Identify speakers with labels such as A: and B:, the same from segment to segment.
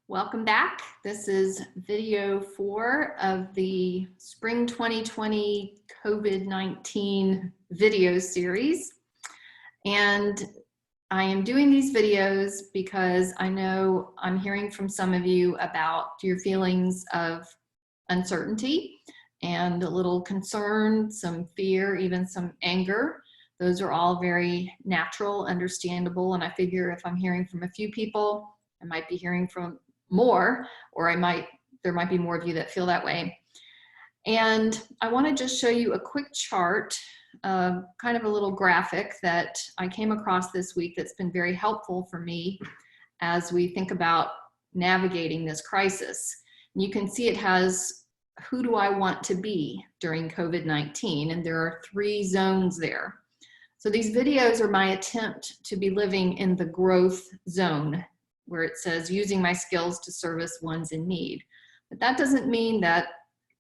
A: Welcome back. This is video 4 of the Spring 2020 COVID-19 video series. And I am doing these videos because I know I'm hearing from some of you about your feelings of uncertainty and a little concern, some fear, even some anger. Those are all very natural, understandable, and I figure if I'm hearing from a few people, I might be hearing from more, or there might be more of you that feel that way. And I want to just show you a quick chart, kind of a little graphic that I came across this week that's been very helpful for me as we think about navigating this crisis. And you can see it has who do I want to be during COVID-19, and there are 3 zones there. So these videos are my attempt to be living in the growth zone, where it says using my skills to service ones in need. But that doesn't mean that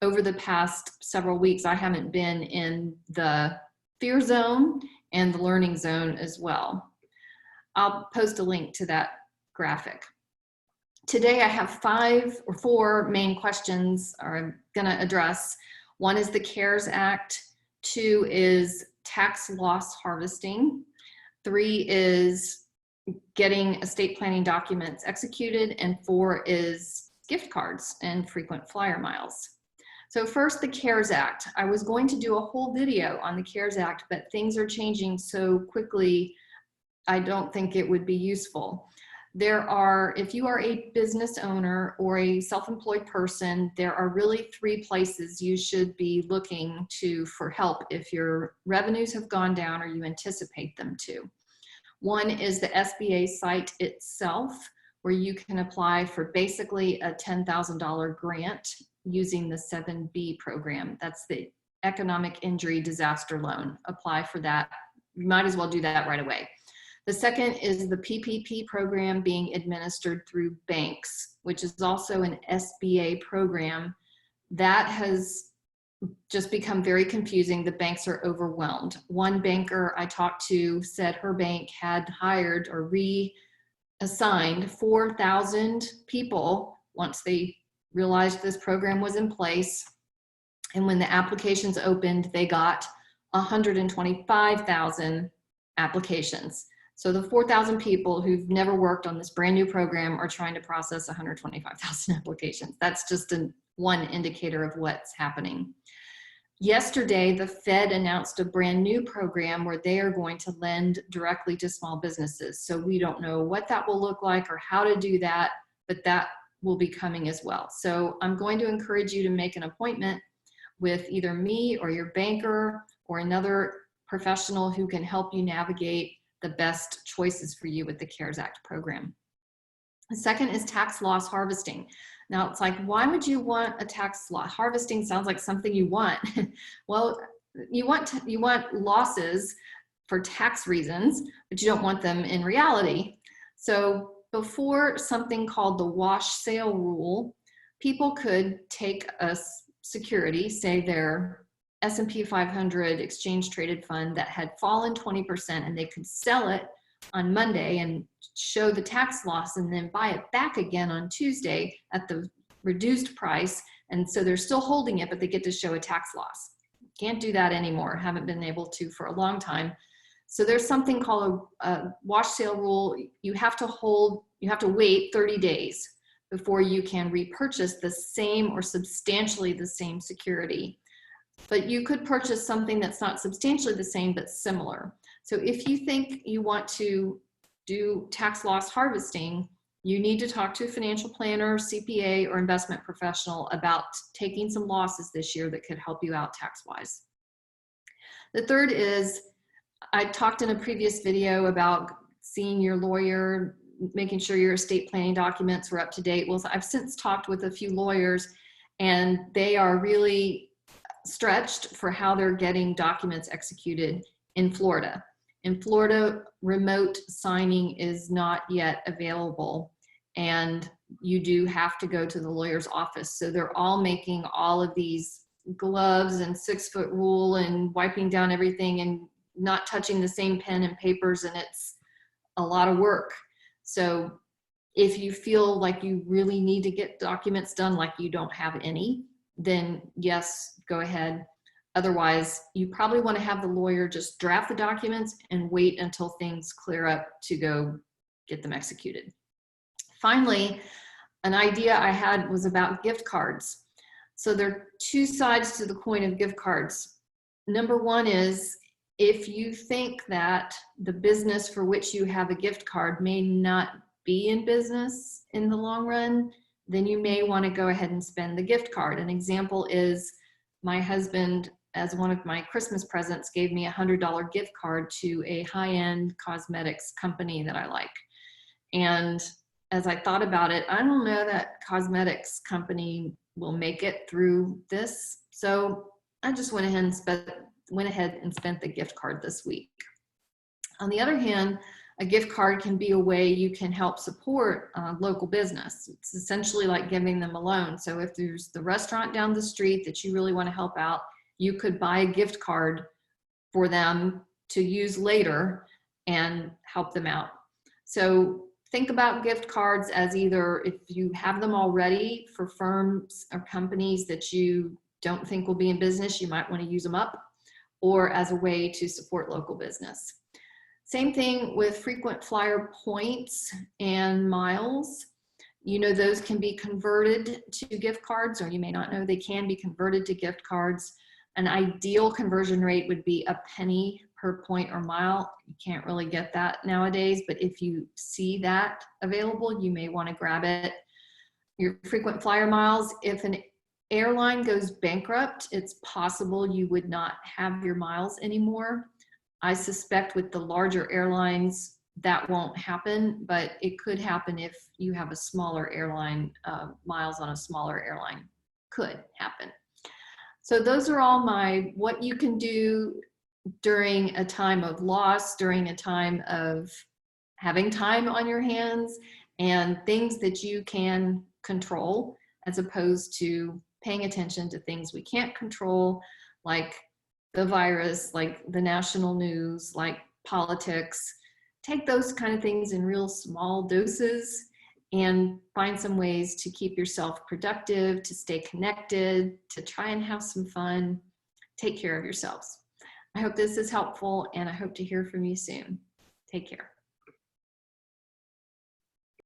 A: over the past several weeks I haven't been in the fear zone and the learning zone as well. I'll post a link to that graphic. Today I have 4 main questions I'm going to address. 1 is the CARES Act, 2 is tax loss harvesting, 3 is getting estate planning documents executed, and 4 is gift cards and frequent flyer miles. So first, the CARES Act. I was going to do a whole video on the CARES Act, but things are changing so quickly, I don't think it would be useful. If you are a business owner or a self-employed person, there are really 3 places you should be looking to for help if your revenues have gone down or you anticipate them to. 1 is the SBA site itself, where you can apply for basically a $10,000 grant using the 7B program. That's the Economic Injury Disaster Loan. Apply for that. You might as well do that right away. The second is the PPP program being administered through banks, which is also an SBA program. That has just become very confusing. The banks are overwhelmed. One banker I talked to said her bank had hired or reassigned 4,000 people once they realized this program was in place. And when the applications opened, they got 125,000 applications. So the 4,000 people who've never worked on this brand new program are trying to process 125,000 applications. That's just one indicator of what's happening. Yesterday, the Fed announced a brand new program where they are going to lend directly to small businesses. So we don't know what that will look like or how to do that, but that will be coming as well. So I'm going to encourage you to make an appointment with either me or your banker or another professional who can help you navigate the best choices for you with the CARES Act program. The second is tax loss harvesting. Now it's like, why would you want a tax loss? Harvesting sounds like something you want. Well, you want losses for tax reasons, but you don't want them in reality. So before something called the wash sale rule, people could take a security, say their S&P 500 exchange traded fund that had fallen 20%, and they could sell it on Monday and show the tax loss and then buy it back again on Tuesday at the reduced price. And so they're still holding it, but they get to show a tax loss. Can't do that anymore. Haven't been able to for a long time. So there's something called a wash sale rule. You have to wait 30 days before you can repurchase the same or substantially the same security. But you could purchase something that's not substantially the same, but similar. So if you think you want to do tax loss harvesting, you need to talk to a financial planner, CPA, or investment professional about taking some losses this year that could help you out tax-wise. The third is, I talked in a previous video about seeing your lawyer, making sure your estate planning documents were up to date. Well, I've since talked with a few lawyers, and they are really stretched for how they're getting documents executed in Florida. In Florida, remote signing is not yet available, and you do have to go to the lawyer's office. So they're all making all of these gloves and 6-foot rule and wiping down everything and not touching the same pen and papers, and it's a lot of work. So If you feel like you really need to get documents done, like you don't have any, then yes, go ahead. Otherwise, you probably want to have the lawyer just draft the documents and wait until things clear up to go get them executed. Finally, an idea I had was about gift cards. So there are two sides to the coin of gift cards. Number one is, if you think that the business for which you have a gift card may not be in business in the long run, then you may want to go ahead and spend the gift card. An example is my husband, as one of my Christmas presents, gave me a $100 gift card to a high-end cosmetics company that I like. And as I thought about it, I don't know that cosmetics company will make it through this. So I just went ahead and spent the gift card this week. On the other hand, a gift card can be a way you can help support local business. It's essentially like giving them a loan. So if there's the restaurant down the street that you really want to help out, you could buy a gift card for them to use later and help them out. So think about gift cards as either, if you have them already for firms or companies that you don't think will be in business, you might want to use them up, or as a way to support local business. Same thing with frequent flyer points and miles. You know, those can be converted to gift cards, or you may not know they can be converted to gift cards. An ideal conversion rate would be a penny per point or mile. You can't really get that nowadays, but if you see that available, you may want to grab it. Your frequent flyer miles, if an airline goes bankrupt, it's possible you would not have your miles anymore. I suspect with the larger airlines that won't happen, but it could happen if you have a smaller airline. Miles on a smaller airline could happen. So those are all my what you can do during a time of loss, during a time of having time on your hands, and things that you can control, as opposed to paying attention to things we can't control, like the virus, like the national news, like politics. Take those kind of things in real small doses and find some ways to keep yourself productive, to stay connected, to try and have some fun. Take care of yourselves. I hope this is helpful, and I hope to hear from you soon. Take care.